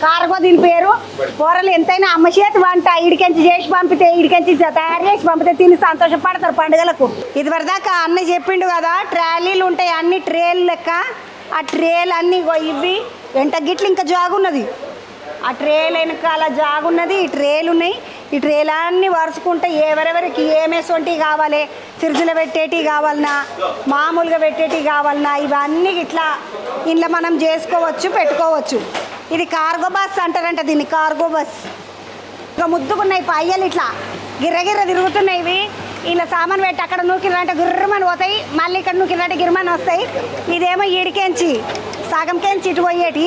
కార్గో దీని పేరు. కూరలు ఎంతైనా అమ్మ చేతి వంట. ఇడికెంచి చేసి పంపితే ఇడికెంచి తయారు చేసి పంపితే తిని సంతోషపడతారు పండుగలకు. ఇదివరదాకా అన్న చెప్పిండు కదా, ట్రాలీలు ఉంటాయి అన్ని ట్రేలు లెక్క. ఆ ట్రేలు అన్నీ ఇవి వెంట గిట్లు ఇంకా జాగున్నది. ఆ ట్రేలు వెనకాల జాగున్నది, ఈ ట్రేలు ఉన్నాయి. ఈ ట్రేలన్నీ వరుసుకుంటే ఎవరెవరికి ఏమేసొంటివి కావాలి, ఫ్రిడ్జ్లో పెట్టేటివి కావాలన్నా మామూలుగా పెట్టేటివి కావాలన్నా ఇవన్నీ ఇట్లా ఇంట్లో మనం చేసుకోవచ్చు, పెట్టుకోవచ్చు. ఇది కార్గో బస్ అంటారంట దీన్ని, కార్గో బస్. ఇంకా ముద్దుకున్నాయి పయ్యలు ఇట్లా గిర్రగిర్ర తిరుగుతున్నాయి. ఇవి ఇలా సామాన్ పెట్టి అక్కడ నూకిరంటే గిర్రమని పోతాయి, మళ్ళీ ఇక్కడ నూకిరంటే గిర్రమని వస్తాయి. ఇదేమో ఈడికెంచి సగంకెంచి ఇటు పోయేటి.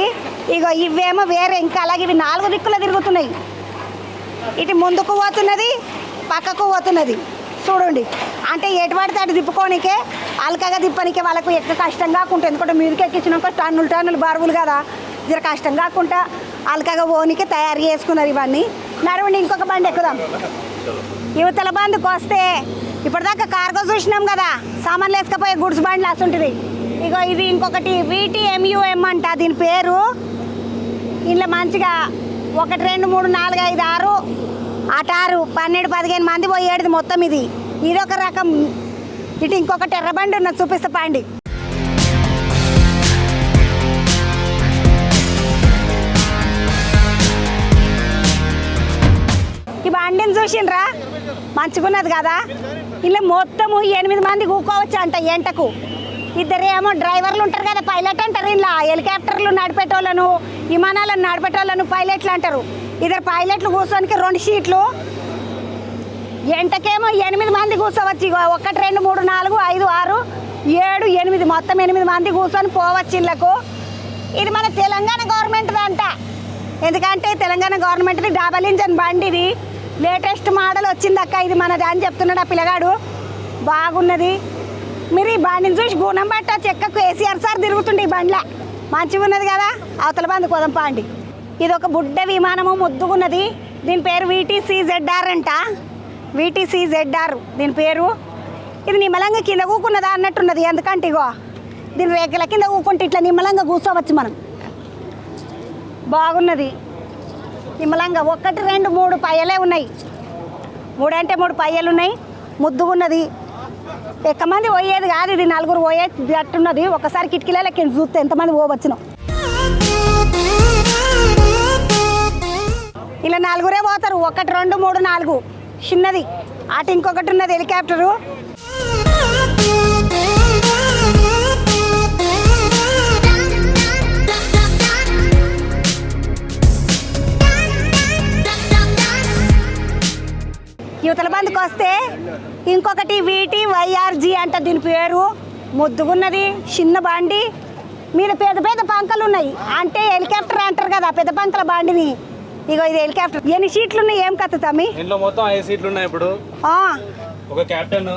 ఇగో ఇవేమో వేరే ఇంకా అలాగే ఇవి 4 దిక్కులు తిరుగుతున్నాయి. ఇటు ముందుకు పోతున్నది, పక్కకు పోతున్నది. చూడండి అంటే ఎటు పడితే అటు తిప్పుకోనికే అలకగా తిప్పనికే వాళ్ళకు ఎక్కువ కష్టం కాకుండా. ఎందుకంటే మీదకి ఎక్కించినాక టన్నులు బరువులు కదా, జర కష్టం కాకుండా అలకగా పోనీకే తయారు చేసుకున్నారు ఇవన్నీ. నడవండి ఇంకొక బండి ఎక్కుదాం. యువతల బండికి వస్తే ఇప్పటిదాకా కార్గో చూసినాం కదా, సామాన్లు వేసుకపోయే గుడ్స్ బండ్లు అసంటుంది. ఇగో ఇది ఇంకొకటి VTMUM అంట దీని పేరు. ఇంట్లో మంచిగా 1 2 3 4 5 6 6 12 15 మంది పోయేది మొత్తం. ఇది ఒక రకం. ఇటు ఇంకొకటి ఎర్రబండి ఉన్నది, చూపిస్తా పండి. ఈ బండిని చూసిండ్రా, మంచిగున్నది కదా. ఇలా మొత్తము 8 మంది కూకోవచ్చు అంట ఎంటకు. 2 ఏమో డ్రైవర్లు ఉంటారు కదా, పైలట్ అంటారు. ఇలా హెలికాప్టర్లు నడిపేటోళ్ళను, విమానాలను నడిపేటోళ్ళను పైలట్లు అంటారు. 2 పైలట్లు కూర్చోనికి 2 సీట్లు. ఎంటకేమో 8 మంది కూర్చోవచ్చు. 1 2 3 4 5 6 7 8 మొత్తం 8 మంది కూర్చొని పోవచ్చు ఇళ్ళకు. ఇది మన తెలంగాణ గవర్నమెంట్ది అంట. ఎందుకంటే తెలంగాణ గవర్నమెంట్ది డబల్ ఇంజన్ బండి. ఇది లేటెస్ట్ మోడల్ వచ్చింది అక్క, ఇది మనది అని చెప్తున్నాడు ఆ పిల్లగాడు. బాగున్నది. మీరు ఈ బండిని చూసి గుణం బట్ట చెక్కకు కేసీఆర్ సార్ తిరుగుతుండే ఈ బండ్ల. మంచిగా ఉన్నది కదా. అవతల బండి కొదంపా అండి. ఇది ఒక బుడ్డ విమానము, ముద్దుగున్నది. దీని పేరు VTCZR అంట. VTCZR దీని పేరు. ఇది నిమ్మలంగా కింద కూకున్నదా అన్నట్టున్నది. ఎందుకంటే ఇగో దీని రేకుల కింద ఊకుంటే ఇట్లా నిమ్మలంగా కూర్చోవచ్చు మనం. బాగున్నది నిమ్మలంగా. 1 2 3 పయ్యలే ఉన్నాయి. 3 అంటే 3 పయ్యలు ఉన్నాయి. ముద్దుగున్నది. ఎక్కువమంది పోయేది కాదు ఇది, 4 పోయేది అట్టున్నది. ఒకసారి కిటికీలకి చూస్తే ఎంతమంది పోవచ్చును. ఇలా 4 పోతారు. 1 2 3 4 చిన్నది. అటు ఇంకొకటి ఉన్నది హెలికాప్టరు. యువతల బందికి వస్తే ఇంకొకటి వీటి వైఆర్జీ అంట దీని పేరు. ముద్దుగున్నది చిన్న బండి మీద పెద్ద పెద్ద పంకలు ఉన్నాయి. అంటే హెలికాప్టర్ అంటారు కదా పెద్ద పంకల బండిని. ఇగో ఇది హెలికాప్టర్. ఎన్ని సీట్లు ఉన్నాయి ఏం కథ తమ్మి? ఇందులో మొత్తం 5 సీట్లు ఉన్నాయి. ఇప్పుడు ఒక క్యాప్టెన్,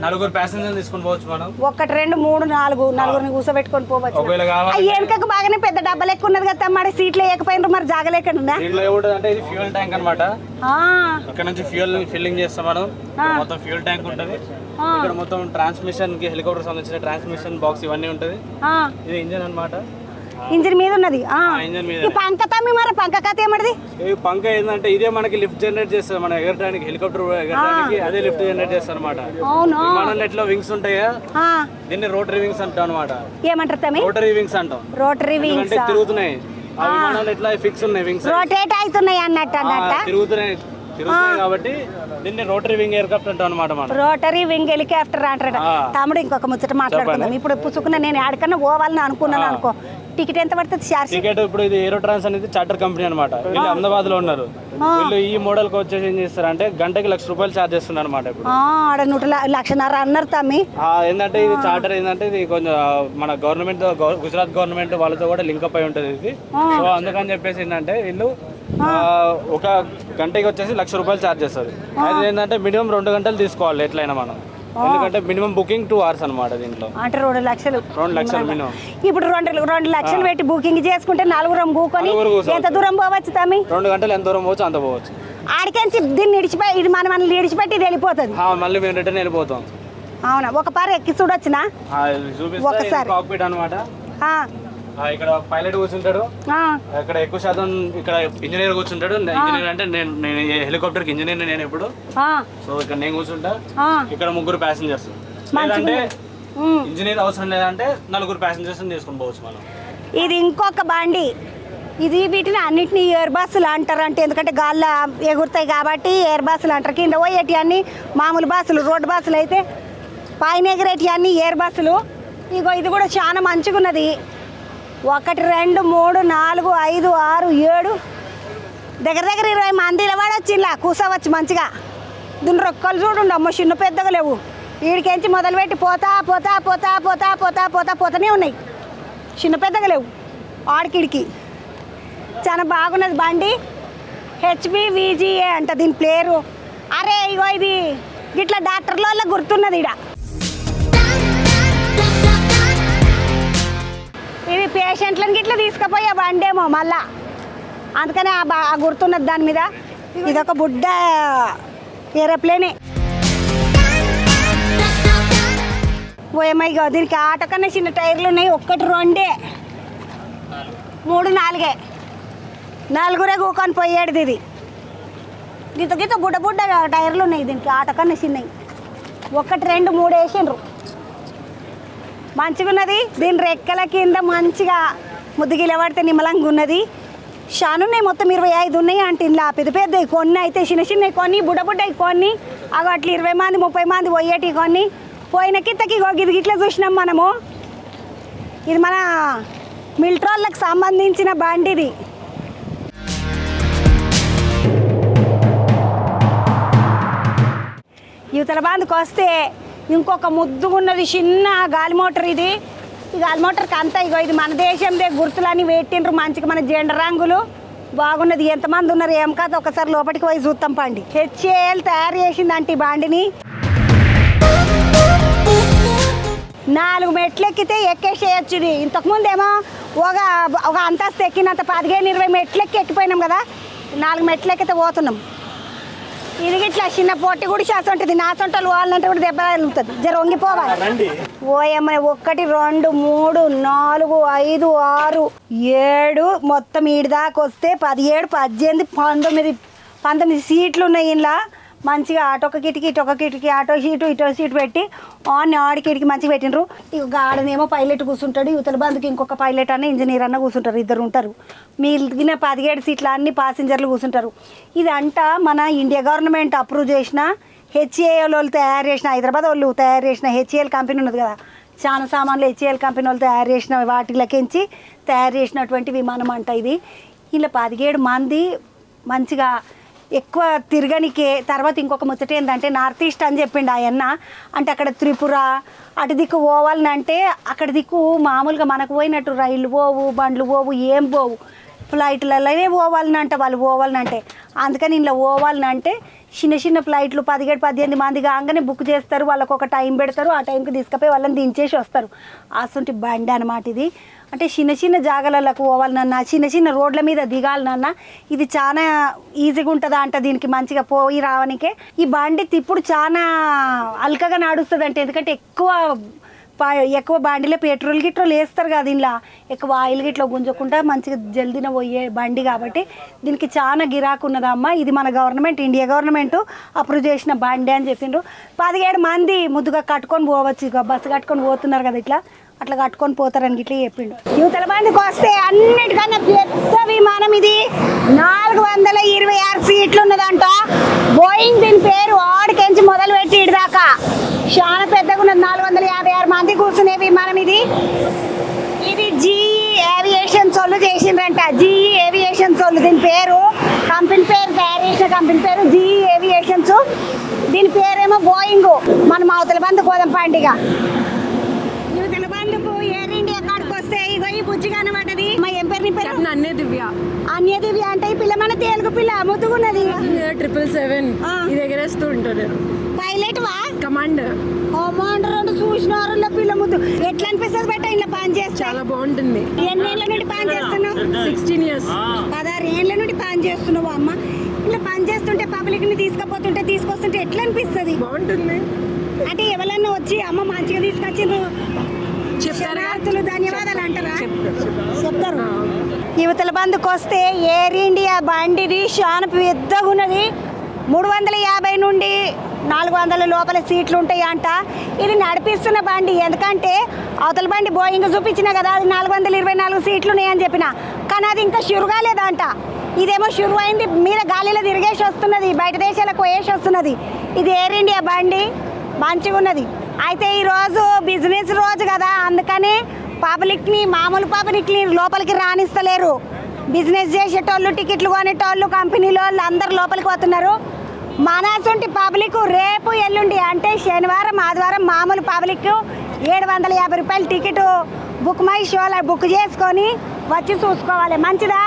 4 ప్యాసింజర్లు తీసుకొని పోవచ్చు మనం. 1 2 3 4 నలుగురిని కూర్చోబెట్టుకొని పోవచ్చు. వెనకకు బాగానే పెద్ద డబ్బా లెక్క ఉన్నది కదా మరి సీట్లు వేయకపోయినారు మరి జాగలేకుండా. అంటే ఇది ఫ్యూయల్ ట్యాంక్ అనమాట. ఇక్కడ నుంచి ఫ్యూయల్ ఫిల్లింగ్ చేస్తాం మనం. మొత్తం ఫ్యూయల్ ట్యాంక్ ఉంటది. ఇక్కడ మొత్తం ట్రాన్స్మిషన్ కి హెలికాప్టర్ సంబంధించిన ట్రాన్స్మిషన్ బాక్స్ ఇవన్నీ ఉంటది. ఇది ఇంజన్ అన్నమాట. ఇంజిన్ మీద ఉన్నది. ఇంజన్ మీద పంక తమ్మి మరి పంక కథ ఏమది? పంక ఏంటంటే ఇదే మనకి లిఫ్ట్ జనరేట్ చేస్తుంది. మన ఎగరడానికి హెలికాప్టర్ ఎగరడానికి అదే లిఫ్ట్ జనరేట్ చేస్తారు అనమాట. విమానం నెట్లో వింగ్స్ ఉంటాయా, దీన్ని రోటరీ వింగ్స్ అంటాం అనమాట. ఏమంటారు తమ్మి? రోటరీ వింగ్స్ అంటాం. రోటరీ వింగ్స్ అంటే తిరుగుతున్నాయి. ఆ విమానాలు ఎట్లా ఫిక్స్ ఉన్నాయి వింగ్స్, రొటేట్ అవుతున్నాయి అన్నట్టు తిరుగుతున్నాయి కాబట్టి దీన్ని రోటరీ వింగ్ ఎయిర్క్రాఫ్ట్ అంటాం అనమాట. రోటరీ వింగ్ హెలికాప్టర్ అంటారు. తమ్ముడు ఇంకొక ముచ్చట మాట్లాడుకుందాం. ఇప్పుడు పుచ్చుకున్నా నేను ఎక్కడికన్నా పోవాలని అనుకున్నాను అనుకో, టికెట్ ఎంత పడుతుంది? టికెట్ ఇప్పుడు ఇది ఏరోట్రాన్స్ అనేది చార్టర్ కంపెనీ అనమాట. వీళ్ళు అహ్మదాబాద్ లో ఉన్నారు. వీళ్ళు ఈ మోడల్ కి వచ్చేసి ఏం చేస్తారు అంటే గంటకి ₹1,00,000 ఛార్జ్ చేస్తున్నారు అనమాట. ఇప్పుడు 1,00,000 అన్నారు తమ్మి. ఏంటంటే ఇది చార్టర్ ఏంటంటే ఇది కొంచెం మన గవర్నమెంట్ గుజరాత్ గవర్నమెంట్ వాళ్ళతో కూడా లింక్ అప్ అయి ఉంటుంది ఇది. సో అందుకని చెప్పేసి ఏంటంటే వీళ్ళు ఒక గంటకి వచ్చేసి ₹1,00,000 ఛార్జ్ చేస్తారు. అది ఏంటంటే మినిమం 2 గంటలు తీసుకోవాలి ఎట్లయినా మనం. ఎందుకంటే మినిమం బుకింగ్ 2 hours అనమాట. దీంట్లో అంటే 2 లక్షలు మినిమం. ఇప్పుడు 2 లక్షలు పెట్టి బుకింగ్ చేసుకుంటే 4 కూకొని ఎంత దూరం పోవచ్చు తమ్మి? 2 గంటలు ఎంత దూరం పోవచ్చు అంత పోవచ్చు. ఆడికెంచి దీన్ని ఇడిచిపోయి ఇది మనల్ని ఇడిచిపెట్టి ఇది వెళ్ళిపోతుంది. మళ్ళీ మేము రిటర్న్ వెళ్ళిపోతాం. అవునా? ఒక పారు ఎక్కి చూడొచ్చునా? చూపిస్తా. కాక్పిట్ అనమాట. ఇక్కడ పైలట్ కూర్చుంటాడు. ఇక్కడ ఎక్కువ శాతం ఇక్కడ ఇంజనీర్ కూర్చుంటాడు. ఇంజనీర్ అంటే నేను హెలికాప్టర్ కి ఇంజనీర్ నేను ఎప్పుడు. సో ఇక్కడ నేను కూర్చుంటా. ఇక్కడ 3 ప్యాసింజర్స్. లేదంటే ఇంజనీర్ అవసరం లేదంటే 4 ప్యాసింజర్స్ తీసుకొని పోవచ్చు మనం. ఇది ఇంకొక బండి. ఇది వీటిని అన్నిటిని ఎయిర్ బస్సులు అంటారు. అంటే ఎందుకంటే గాల్లో ఎగురుతాయి కాబట్టి ఎయిర్ బస్సులు అంటారు. కింద పోయేటి అన్ని మామూలు బస్సులు, రోడ్డు బస్సులు అయితే పైన ఎగిరేటి అన్ని ఎయిర్ బస్సులు. ఇగో ఇది కూడా చాలా మంచిగా ఉన్నది. 1 2 3 4 5 6 7 దగ్గర 20 మంది వాడొచ్చు. ఇలా కూర్చోవచ్చు మంచిగా. దీని రొక్కలు చూడండి అమ్మ చిన్న పెద్దగా లేవు. వీడికెంచి మొదలుపెట్టి పోతానే ఉన్నాయి. చిన్న పెద్దగా లేవు ఆడికిడికి. చాలా బాగున్నది బండి. HBVGA అంట దీని పేరు. అరే ఇగో ఇది ఇట్లా డాక్టర్ల గుర్తున్నది. ఇడ ఇది పేషెంట్లను గిట్లా తీసుకుపోయే బండేమో మళ్ళా, అందుకనే ఆ గుర్తున్నది దాని మీద. ఇదొక బుడ్డ ఏరోప్లేనే. ఓయమ్మాయిగా దీనికి ఆటో కన్నా చిన్న టైర్లు ఉన్నాయి. 1 2 3 4 4 కూకొని పోయేది ఇది. గీత బుడ్డ టైర్లు ఉన్నాయి దీనికి. ఆటో కన్నా చిన్నవి. 1 2 3 వేసిండ్రు. మంచిగా ఉన్నది. దీని రెక్కల కింద మంచిగా ముద్దుగిల పడితే నిమ్మలంగా ఉన్నది. షానున్నాయి మొత్తం 25 ఉన్నాయి అంటే. ఇలా పెద్దవి కొన్ని అయితే చిన్నవి కొన్ని, బుడ్డవి కొన్ని. అవి అట్లా 20 మంది 30 మంది పోయేటి కొన్ని. పోయిన కిందకి ఇది ఇట్లా చూసినాం మనము. ఇది మన మిలిటరీ వాళ్ళకి సంబంధించిన బండి ఇది. యువతల బంద్కి వస్తే ఇంకొక ముద్దుగున్నది చిన్న గాలి మోటార్. ఇది ఈ గాలి మోటార్కి అంతా ఇగో ఇది మన దేశందే గుర్తులని పెట్టిండ్రు మంచిగా. మన జెండా రంగులు బాగున్నది. ఎంతమంది ఉన్నారు ఏం కాదు ఒకసారి లోపలికి పోయి చూస్తాం పండి. HAL తయారు చేసిందంటే ఈ బండిని. 4 మెట్లు ఎక్కితే ఎక్కేసేయచ్చు. ఇది ఇంతకుముందేమో ఒక అంతస్తు ఎక్కినంత 15-20 మెట్లు ఎక్కిపోయినాం కదా. 4 మెట్లు ఎక్కితే పోతున్నాం. ఇది ఇట్లా చిన్న పొట్టి కూడా శాసం ఉంటుంది. నా సొంటలు వాళ్ళంటే కూడా దెబ్బ తగులుతుంది. జర వంగిపోవాలి. ఓయమ్మ 1 2 3 4 5 6 7 మొత్తం ఈడి దాకా వస్తే 17 18 19 సీట్లు ఉన్నాయి. ఇంట్లో మంచిగా అటొక కిటికీ ఇటొక కిటికీ, ఆటో సీటు ఇటో సీటు పెట్టి ఆడికిటికి మంచిగా పెట్టినరు. ఇక గాడనేమో పైలట్ కూర్చుంటాడు, యువతల బంధుకి ఇంకొక పైలట్ అన్న ఇంజనీర్ అన్న కూర్చుంటారు. 2 ఉంటారు. మిగిలిన 17 సీట్లు అన్ని ప్యాసింజర్లు కూర్చుంటారు. ఇదంట మన ఇండియా గవర్నమెంట్ అప్రూవ్ చేసిన హెచ్ఏఎల్ వాళ్ళు తయారు చేసిన, హైదరాబాద్ వాళ్ళు తయారు చేసిన హెచ్ఏఎల్ కంపెనీ ఉన్నది కదా, చాలా సామాన్లు హెచ్ఏఎల్ కంపెనీ వాళ్ళు తయారు చేసిన వాటిలకించి తయారు చేసినటువంటి విమానం అంట ఇది. ఇలా 17 మంది మంచిగా ఎక్కువ తిరగనికే. తర్వాత ఇంకొక ముచ్చట ఏంటంటే నార్త్ ఈస్ట్ అని చెప్పిండు ఆయన. అంటే అక్కడ త్రిపుర అటు దిక్కు పోవాలనంటే అక్కడ దిక్కు మామూలుగా మనకు పోయినట్టు రైళ్ళు పోవు, బండ్లు పోవు, ఏం పోవు, ఫ్లైట్లలోనే పోవాలనంట వాళ్ళు పోవాలనంటే. అందుకని ఇలా పోవాలనంటే చిన్న ఫ్లైట్లు 17 18 మంది కాగానే బుక్ చేస్తారు. వాళ్ళకు ఒక టైం పెడతారు. ఆ టైంకి తీసుకుపోయి వాళ్ళని దించేసి వస్తారు. అసంటి బండి అనమాట ఇది. అంటే చిన్న జాగాలకు పోవాలన్నా, చిన్న రోడ్ల మీద దిగాలన్నా ఇది చాలా ఈజీగా ఉంటుందా అంట. దీనికి మంచిగా పోయి రావడానికే ఈ బండి తిప్పుడు చాలా అల్కగా నడుస్తుంది అంటే. ఎందుకంటే ఎక్కువ బండిలో పెట్రోల్ గిట్రోలు వేస్తారు కదా, ఇలా ఎక్కువ ఆయిల్ గిట్లా గుంజకుండా మంచిగా జల్దిన పోయే బండి కాబట్టి దీనికి చాలా గిరాకు ఉన్నదమ్మ. ఇది మన గవర్నమెంట్, ఇండియా గవర్నమెంట్ అప్రూవ్ చేసిన బండి అని చెప్పిండ్రు. 17 మంది ముద్దుగా కట్టుకొని పోవచ్చు. ఇక బస్సు కట్టుకొని పోతున్నారు కదా, ఇట్లా అట్లా కట్టుకొని పోతారని ఇట్లా చెప్పిండు. యువతల బండికి వస్తే అన్నిటికన్నా పెద్ద విమానం ఇది. 426 సీట్లు ఉన్నదంట. బోయింగ్ దీని పేరు ఆడికెంచి మొదలు పెట్టి ఇడిదాకా చాలా పెద్దగా ఉన్నది. 456 మంది కూర్చునే విమానం ఇది. ఇది జీఈ ఏవియేషన్స్ వాళ్ళు చేసిండ్రంట. జీఈ ఏవియేషన్స్ వాళ్ళు దీని పేరు, కంపెనీ పేరు, తయారు చేసిన కంపెనీ పేరు జీఈ ఏవియేషన్స్. దీని పేరేమో బోయింగ్. మనం అవతల బంధు కోదం పండుగ. యువతల బంధుకు ఎయిర్ ఇండియా కాడికి వస్తే ఇగో ఈ బుజ్జిగా అనమాటది. మా ఏం పేరు నీ పేరు? అన్య దివ్య అంటే ఈ పిల్ల మన తెలుగు పిల్ల ముద్దుగున్నది. 777 ఇది ఎగరేస్తూ ఉంటారు. పైలట్ వా కమాండర్ చూసినారు పిల్ల ముద్దు. ఎట్లా అనిపిస్తుంది బెట్ట ఇలా పని చేస్తే? చాలా బాగుంటుంది. ఎన్ని ఏళ్ళ నుండి పని చేస్తున్నావు? 16 years. 16 ఏళ్ళ నుండి పని చేస్తున్నావు అమ్మ. ఇలా పని చేస్తుంటే పబ్లిక్ ని తీసుకొస్తుంటే ఎట్లా అనిపిస్తుంది? బాగుంటుంది. అంటే ఎవరన్నా వచ్చి అమ్మ మంచిగా తీసుకొచ్చిండ్రు చెప్తారు, ధన్యవాదాలు అంటారా? చెప్తారు. యువతల బంధుకు వస్తే ఎయిర్ ఇండియా బండిది చాలా పెద్దగా ఉన్నది. 350 నుండి 400 లోపల సీట్లు ఉంటాయి అంట. ఇది నడిపిస్తున్న బండి. ఎందుకంటే అవతల బండి బోయింగ్ చూపించిన కదా, అది 424 సీట్లు ఉన్నాయని చెప్పిన. కానీ అది ఇంకా షురు కాలేదంట. ఇదేమో షురు అయింది, మీద గాలిలో తిరిగేసి వస్తున్నది, బయట దేశాలకు పోయేసి వస్తున్నది. ఇది ఎయిర్ ఇండియా బండి మంచిగా ఉన్నది. అయితే ఈరోజు బిజినెస్ రోజు కదా, అందుకనే మామూలు పబ్లిక్ని లోపలికి రాణిస్తలేరు. బిజినెస్ చేసేటోళ్ళు, టికెట్లు కొనేటోళ్ళు, కంపెనీలో వాళ్ళు అందరు లోపలికి పోతున్నారు. మనసొంటి పబ్లిక్ రేపు ఎల్లుండి అంటే శనివారం ఆదివారం మామూలు పబ్లిక్ 750 రూపాయలు టికెట్ బుక్ మై షోలో బుక్ చేసుకొని వచ్చి చూసుకోవాలి. మంచిదా?